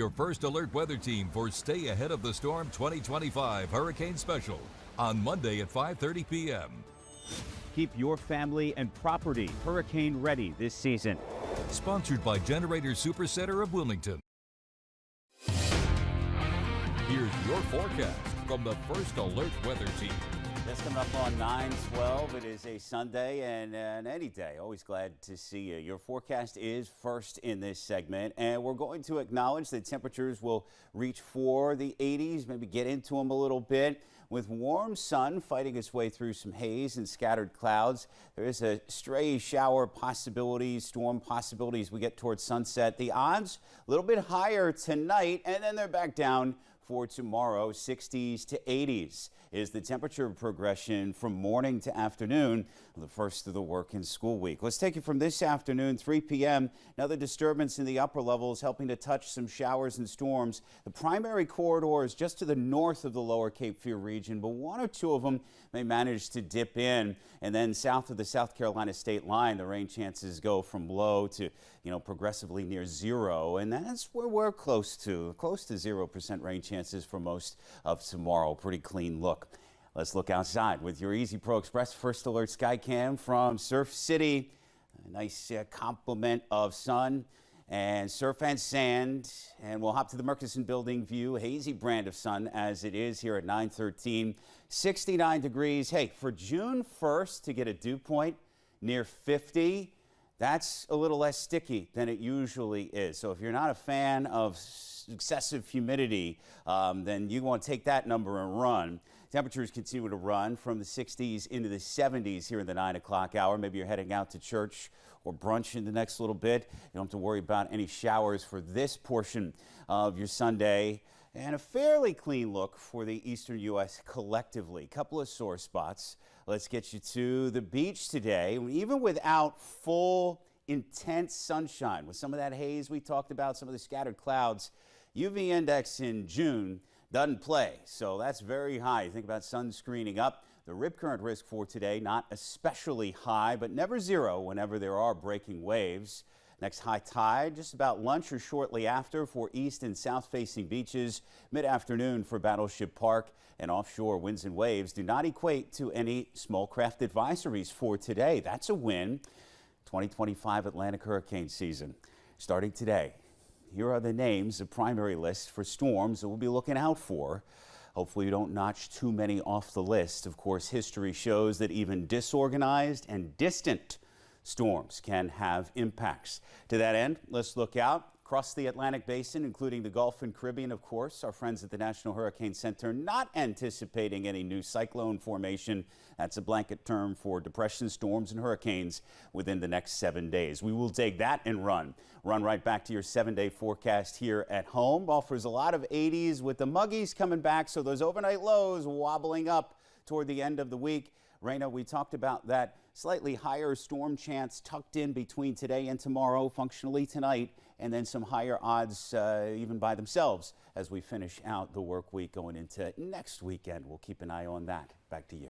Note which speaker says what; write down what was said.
Speaker 1: Your first alert weather team for Stay Ahead of the Storm 2025 Hurricane Special on Monday at 5:30 p.m.
Speaker 2: Keep your family and property hurricane ready this season.
Speaker 1: Sponsored by Generator Supercenter of Wilmington. Here's your forecast from the First Alert Weather Team.
Speaker 3: That's coming up on 9/12. It is a Sunday and any day. Always glad to see you. Your forecast is first in this segment, and we're going to acknowledge that temperatures will reach for the 80s, maybe get into them a little bit. With warm sun fighting its way through some haze and scattered clouds, there is a stray shower possibilities, storm possibilities we get towards sunset. The odds a little bit higher tonight, and then they're back down for tomorrow. 60s to 80s is the temperature progression from morning to afternoon, the first of the work and school week. Let's take it from this afternoon, 3 p.m. Another disturbance in the upper levels helping to touch some showers and storms. The primary corridor is just to the north of the lower Cape Fear region, but one or two of them may manage to dip in. And then south of the South Carolina state line, the rain chances go from low to, progressively near zero. And that's where we're close to 0% rain chances for most of tomorrow. Pretty clean look. Let's look outside with your Easy Pro Express First Alert Skycam from Surf City. A nice complement of sun and surf and sand. And we'll hop to the Murchison Building view. Hazy brand of sun as it is here at 9:13. 69 degrees. Hey, for June 1st to get a dew point near 50, that's a little less sticky than it usually is. So if you're not a fan of excessive humidity, then you want to take that number and run. Temperatures continue to run from the 60s into the 70s here in the 9 o'clock hour. Maybe you're heading out to church or brunch in the next little bit. You don't have to worry about any showers for this portion of your Sunday. And a fairly clean look for the eastern U.S. collectively. Couple of sore spots. Let's get you to the beach today. Even without full, intense sunshine, with some of that haze we talked about, some of the scattered clouds, UV index in June doesn't play, so that's very high. You think about sun screening up. The rip current risk for today, not especially high, but never zero whenever there are breaking waves. Next high tide just about lunch or shortly after for east and south facing beaches. Mid-afternoon for Battleship Park, and offshore winds and waves do not equate to any small craft advisories for today. That's a win. 2025 Atlantic hurricane season starting today. Here are the names of primary lists for storms that we'll be looking out for. Hopefully you don't notch too many off the list. Of course, history shows that even disorganized and distant storms can have impacts. To that end, let's look out across the Atlantic basin, including the Gulf and Caribbean, of course. Our friends at the National Hurricane Center not anticipating any new cyclone formation. That's a blanket term for depression, storms, and hurricanes within the next 7 days. We will take that and run right back to your 7-day forecast here at home. Offers a lot of 80s with the muggies coming back, so those overnight lows wobbling up toward the end of the week. Raina, we talked about that slightly higher storm chance tucked in between today and tomorrow, functionally tonight, and then some higher odds even by themselves as we finish out the work week going into next weekend. We'll keep an eye on that. Back to you.